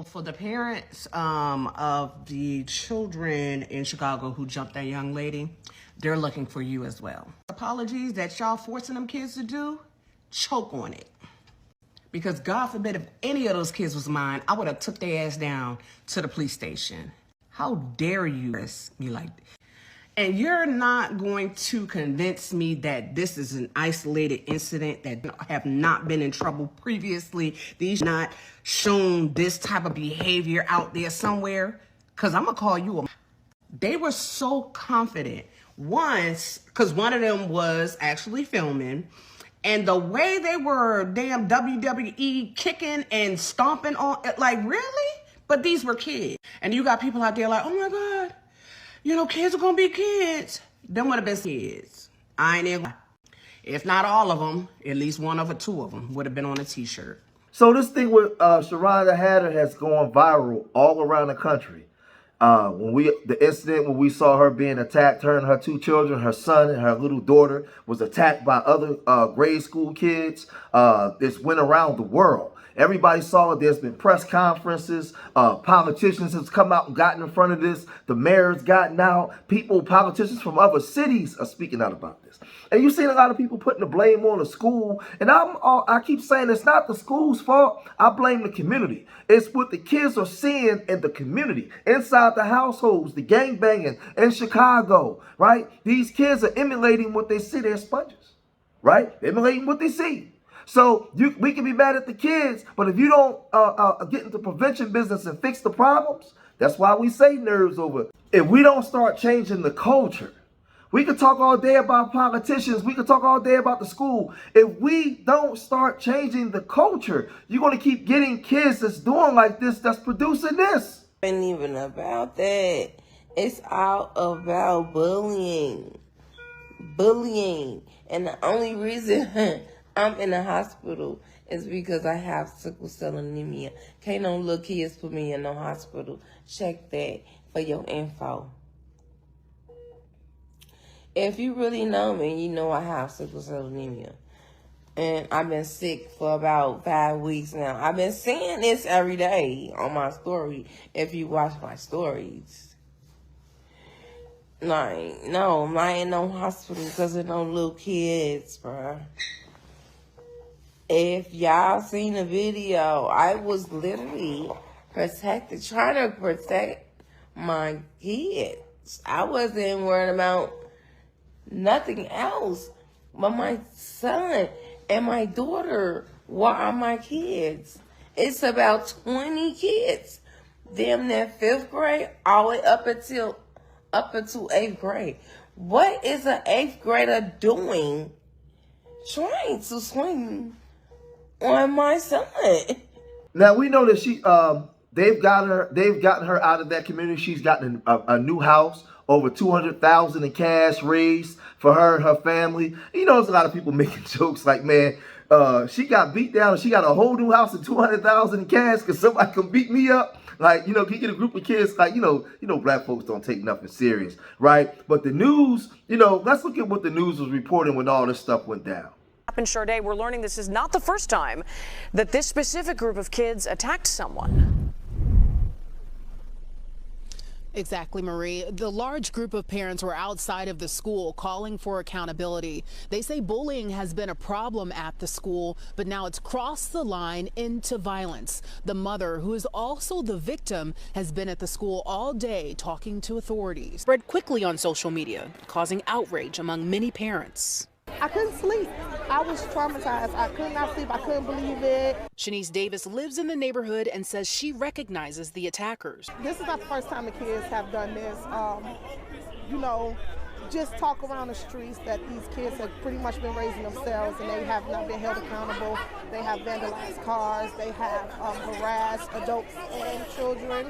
For the parents of the children in Chicago who jumped that young lady, they're looking for you as well. Apologies that y'all forcing them kids to do, choke on it. Because God forbid if any of those kids was mine, I would have took their ass down to the police station. How dare you me like that? And you're not going to convince me that this is an isolated incident, that have not been in trouble previously. These not shown this type of behavior out there somewhere. Because I'm going to call you a... They were so confident once, because one of them was actually filming. And the way they were damn WWE kicking and stomping on, like, really? But these were kids. And you got people out there like, oh my God. You know, kids are going to be kids. Them would have been kids. I ain't even... If not all of them, at least one of or two of them would have been on a t-shirt. So this thing with Sharonda Hatter has gone viral all around the country. The incident when we saw her being attacked, her and her two children, her son and her little daughter was attacked by other grade school kids. This went around the world. Everybody saw it. There's been press conferences. Politicians have come out and gotten in front of this. The mayor's gotten out. Politicians from other cities are speaking out about this. And you've seen a lot of people putting the blame on the school. And I keep saying it's not the school's fault. I blame the community. It's what the kids are seeing in the community, inside the households, the gangbanging in Chicago, right? These kids are emulating what they see. They're sponges, right? Emulating what they see. So we can be mad at the kids, but if you don't get into prevention business and fix the problems, that's why we say nerves over. If we don't start changing the culture, we could talk all day about politicians. We could talk all day about the school. If we don't start changing the culture, you're going to keep getting kids that's doing like this, that's producing this. It ain't even about that. It's all about bullying. Bullying. And the only reason I'm in the hospital is because I have sickle cell anemia. Can't no little kids put me in no hospital. Check that for your info. If you really know me, you know I have sickle cell anemia. And I've been sick for about 5 weeks now. I've been saying this every day on my story, if you watch my stories. Like, no, I'm not in no hospital because of no little kids, bruh. If y'all seen the video, I was literally trying to protect my kids. I wasn't worried about nothing else but my son and my daughter. What are my kids? It's about 20 kids. Them that 5th grade all the way up until 8th grade. What is an 8th grader doing trying to swing on my son? Now we know that they've gotten her out of that community. She's gotten a new house, over $200,000 in cash raised for her and her family. You know, there's a lot of people making jokes like, man, she got beat down and she got a whole new house and $200,000 in cash because somebody can beat me up. Like, you know, can you get a group of kids, like, you know, black folks don't take nothing serious, right? But the news, you know, let's look at what the news was reporting when all this stuff went down. In Sade, we're learning this is not the first time that this specific group of kids attacked someone. Exactly, Marie. The large group of parents were outside of the school calling for accountability. They say bullying has been a problem at the school, but now it's crossed the line into violence. The mother, who is also the victim, has been at the school all day talking to authorities. Spread quickly on social media, causing outrage among many parents. I couldn't sleep. I was traumatized. I could not sleep. I couldn't believe it. Shanice Davis lives in the neighborhood and says she recognizes the attackers. This is not the first time the kids have done this. You know, just talk around the streets that these kids have pretty much been raising themselves and they have not been held accountable. They have vandalized cars. They have harassed adults and children.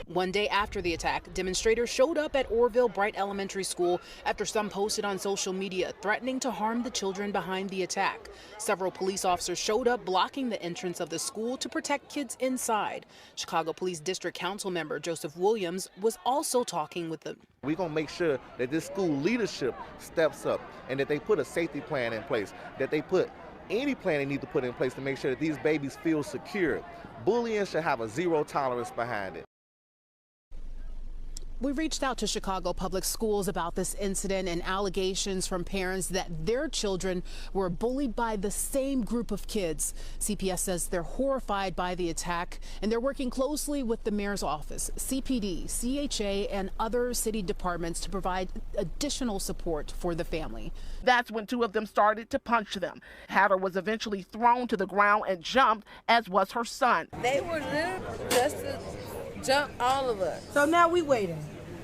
One day after the attack, demonstrators showed up at Orville Bright Elementary School after some posted on social media threatening to harm the children behind the attack. Several police officers showed up blocking the entrance of the school to protect kids inside. Chicago Police District Council member Joseph Williams was also talking with them. We're going to make sure that this school leadership steps up and that they put a safety plan in place, that they put any plan they need to put in place to make sure that these babies feel secure. Bullying should have a zero tolerance behind it. We reached out to Chicago Public Schools about this incident and allegations from parents that their children were bullied by the same group of kids. CPS says they're horrified by the attack and they're working closely with the mayor's office, CPD, CHA, and other city departments to provide additional support for the family. That's when two of them started to punch them. Hatter was eventually thrown to the ground and jumped, as was her son. They were literally just to jump all of us. So now we waiting.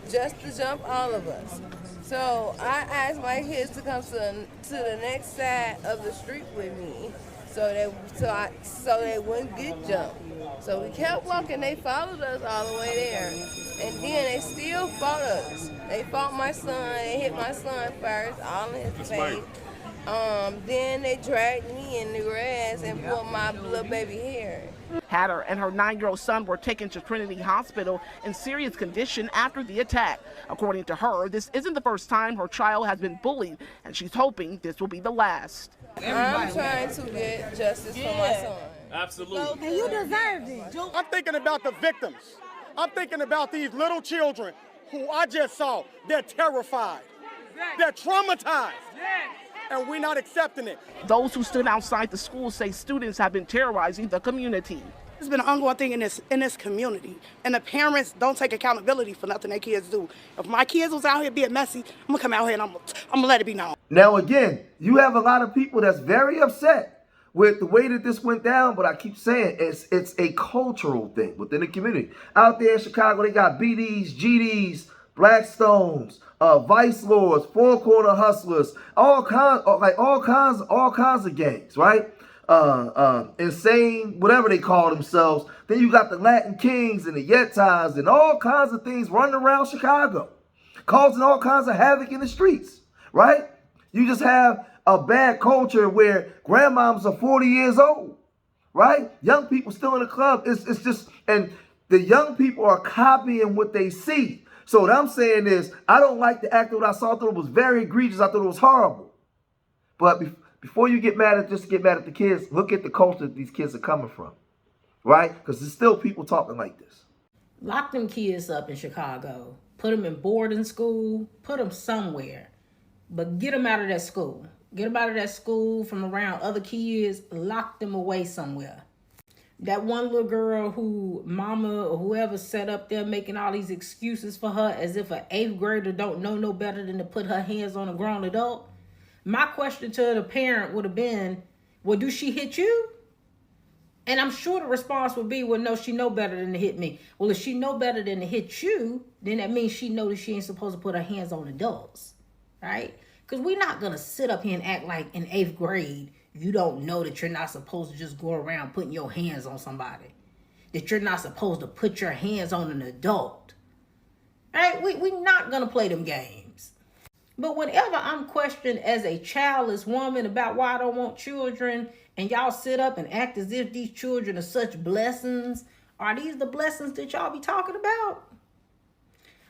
Just to jump all of us. So I asked my kids to come to the next side of the street with me, so they wouldn't get jumped. So we kept walking. They followed us all the way there, and then they still fought us. They fought my son. They hit my son first, all in his face. Then they dragged me in the grass and pulled my little baby hair. Hatter and her 9-year-old son were taken to Trinity Hospital in serious condition after the attack. According to her, this isn't the first time her child has been bullied, and she's hoping this will be the last. I'm trying to get justice for my son. Absolutely. And you deserve it. I'm thinking about the victims. I'm thinking about these little children who I just saw. They're terrified. They're traumatized. And we're not accepting it. Those who stood outside the school say students have been terrorizing the community. It's been an ongoing thing in this community, and the parents don't take accountability for nothing their kids do. If my kids was out here being messy, I'm gonna come out here and I'm gonna let it be known. Now again, you have a lot of people that's very upset with the way that this went down, but I keep saying it's a cultural thing within the community. Out there in Chicago, they got BDs, GDs, Blackstones, Vice Lords, Four Corner Hustlers, all kinds of gangs, right? Insane, whatever they call themselves. Then you got the Latin Kings and the Yetis and all kinds of things running around Chicago, causing all kinds of havoc in the streets, right? You just have a bad culture where grandmoms are 40 years old, right? Young people still in the club. It's just, and the young people are copying what they see. So what I'm saying is, I don't like the act of what I saw. I thought it was very egregious. I thought it was horrible. But before you get mad at the kids, look at the culture that these kids are coming from, right? Because there's still people talking like this. Lock them kids up in Chicago. Put them in boarding school. Put them somewhere. But get them out of that school. Get them out of that school from around other kids. Lock them away somewhere. That one little girl who mama or whoever set up there making all these excuses for her as if an 8th grader don't know no better than to put her hands on a grown adult. My question to the parent would have been, well, do she hit you? And I'm sure the response would be, well, no, she know better than to hit me. Well, if she know better than to hit you, then that means she know that she ain't supposed to put her hands on adults, right? Because we're not going to sit up here and act like in 8th grade, you don't know that you're not supposed to just go around putting your hands on somebody. That you're not supposed to put your hands on an adult. Right? We're not going to play them games. But whenever I'm questioned as a childless woman about why I don't want children, and y'all sit up and act as if these children are such blessings, are these the blessings that y'all be talking about?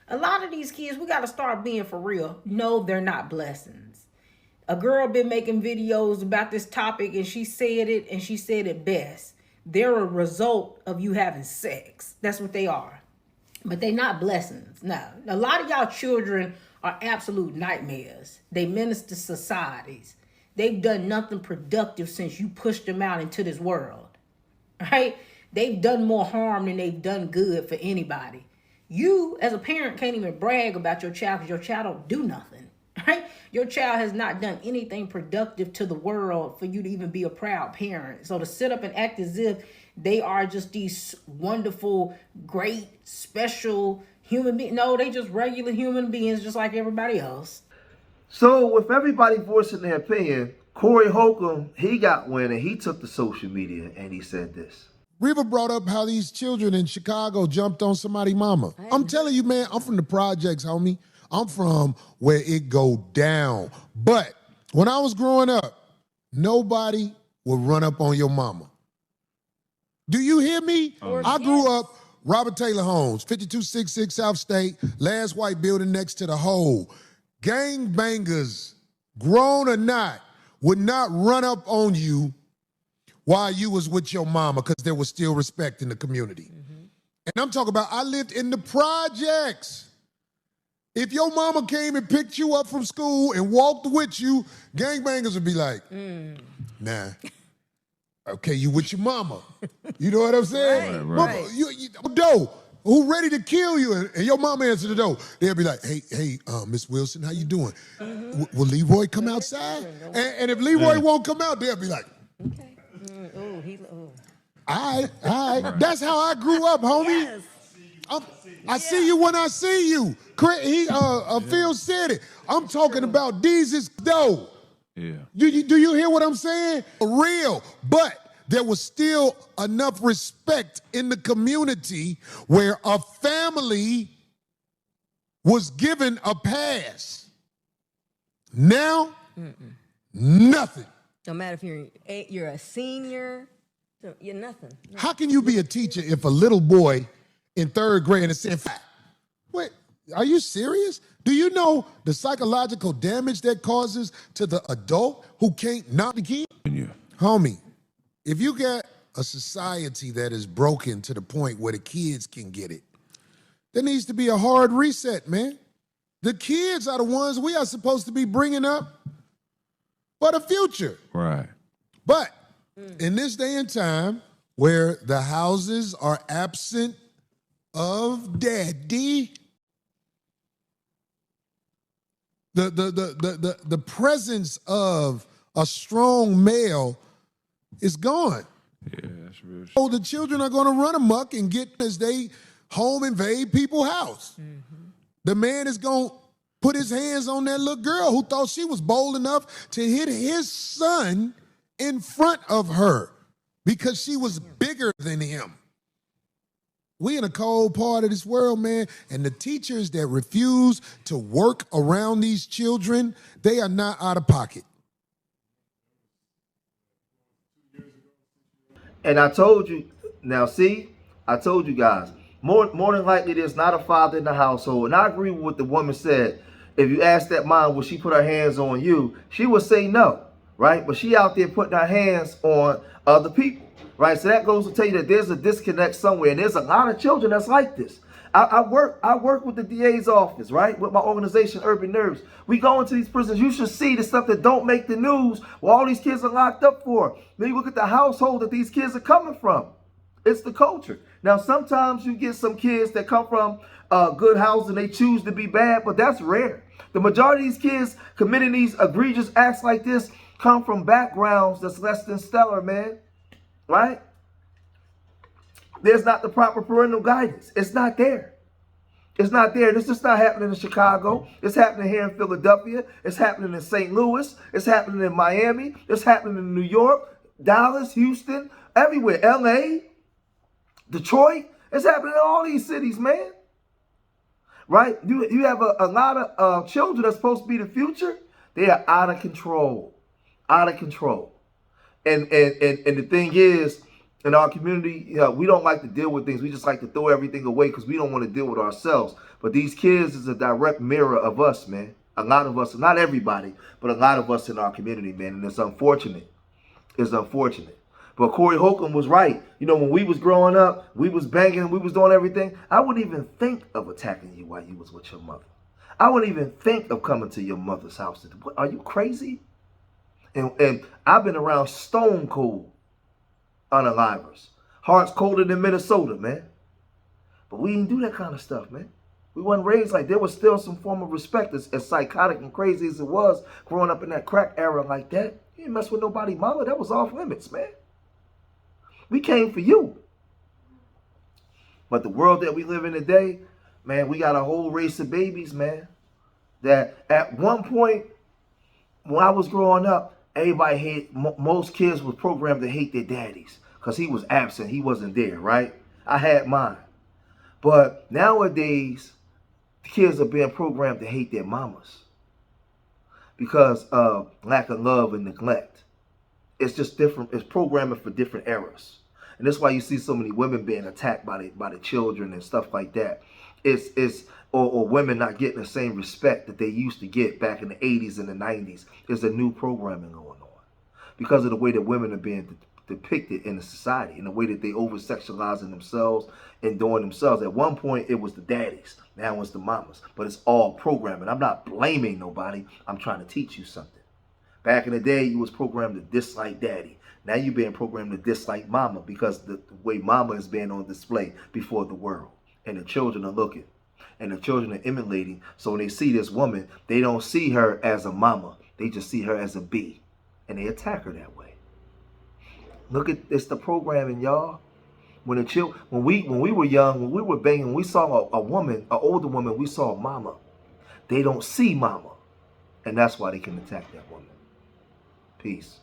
A lot of these kids, we got to start being for real. No, they're not blessings. A girl been making videos about this topic and she said it best. They're a result of you having sex. That's what they are. But they're not blessings. No, a lot of y'all children are absolute nightmares. They menace to societies. They've done nothing productive since you pushed them out into this world. Right? They've done more harm than they've done good for anybody. You, as a parent, can't even brag about your child because your child don't do nothing. Right? Your child has not done anything productive to the world for you to even be a proud parent. So to sit up and act as if they are just these wonderful, great, special human beings. No, they just regular human beings just like everybody else. So with everybody voicing their opinion, Corey Holcomb, he got wind and he took to social media and he said this. Reva brought up how these children in Chicago jumped on somebody's mama. I'm telling you, man, I'm from the projects, homie. I'm from where it go down. But when I was growing up, nobody would run up on your mama. Do you hear me? I grew up Robert Taylor Homes, 5266 South State, last white building next to the hole. Gangbangers, grown or not, would not run up on you while you was with your mama because there was still respect in the community. And I'm talking about, I lived in the projects. If your mama came and picked you up from school and walked with you, gangbangers would be like, nah. Okay, you with your mama. You know what I'm saying? Right. Mama, you door, who ready to kill you? And your mama answer the door. They'll be like, hey, Miss Wilson, how you doing? Will Leroy come outside? And if Leroy won't come out, they'll be like, Okay. all right. That's how I grew up, homie. Yes. I see you when I see you. Phil said it. I'm talking about these is dope. Yeah. Do you hear what I'm saying? Real, but there was still enough respect in the community where a family was given a pass. Now, nothing. No matter if you're a senior, you're nothing. How can you be a teacher if a little boy in 3rd grade is saying, wait, are you serious? Do you know the psychological damage that causes to the adult who can't knock the kid? Yeah. Homie, if you got a society that is broken to the point where the kids can get it, there needs to be a hard reset, man. The kids are the ones we are supposed to be bringing up for the future. Right. But in this day and time where the houses are absent of daddy, the presence of a strong male is gone. Yeah, that's real shit. So the children are going to run amok and get as they home invade people's house. The man is going to put his hands on that little girl who thought she was bold enough to hit his son in front of her because she was bigger than him. We in a cold part of this world, man, and the teachers that refuse to work around these children, they are not out of pocket. And I told you, now see, I told you guys, more than likely there's not a father in the household. And I agree with what the woman said. If you ask that mom, will she put her hands on you? She would say no, right? But she out there putting her hands on other people, right? So that goes to tell you that there's a disconnect somewhere. And there's a lot of children that's like this. I work with the DA's office, right? With my organization, Urban Nerves. We go into these prisons. You should see the stuff that don't make the news, what all these kids are locked up for. Then you look at the household that these kids are coming from. It's the culture. Now, sometimes you get some kids that come from good housing, they choose to be bad, but that's rare. The majority of these kids committing these egregious acts like this come from backgrounds that's less than stellar, man. Right? There's not the proper parental guidance. It's not there. It's not there. This is not happening in Chicago. It's happening here in Philadelphia. It's happening in St. Louis. It's happening in Miami. It's happening in New York, Dallas, Houston, everywhere. LA, Detroit. It's happening in all these cities, man. Right? You have a lot of children that's supposed to be the future. They are out of control. Out of control. And the thing is, in our community, we don't like to deal with things. We just like to throw everything away because we don't want to deal with ourselves. But these kids is a direct mirror of us, man. A lot of us, not everybody, but a lot of us in our community, man. And it's unfortunate. It's unfortunate. But Corey Holcomb was right. You know, when we was growing up, we was banging, we was doing everything. I wouldn't even think of attacking you while you was with your mother. I wouldn't even think of coming to your mother's house. Are you crazy? And I've been around stone cold unalivers. Hearts colder than Minnesota, man. But we didn't do that kind of stuff, man. We wasn't raised like there was still some form of respect. As psychotic and crazy as it was growing up in that crack era like that, you didn't mess with nobody, mama. That was off limits, man. We came for you. But the world that we live in today, man, we got a whole race of babies, man, that at one point when I was growing up, most kids was programmed to hate their daddies because he was absent. He wasn't there, right? I had mine. But nowadays, kids are being programmed to hate their mamas because of lack of love and neglect. It's just different. It's programming for different eras. And that's why you see so many women being attacked by the children and stuff like that. Or women not getting the same respect that they used to get back in the 80s and the 90s. There's a new programming going on. because of the way that women are being depicted in the society, and the way that they over-sexualizing themselves and doing themselves. At one point, it was the daddies. Now it's the mamas. But it's all programming. I'm not blaming nobody. I'm trying to teach you something. Back in the day, you was programmed to dislike daddy. Now you're being programmed to dislike mama because the way mama is being on display before the world. And the children are looking. And the children are emulating. So when they see this woman, they don't see her as a mama. They just see her as a B. And they attack her that way. Look at it's the programming, y'all. When we were young, when we were banging, we saw a woman, an older woman, we saw a mama. They don't see mama. And that's why they can attack that woman. Peace.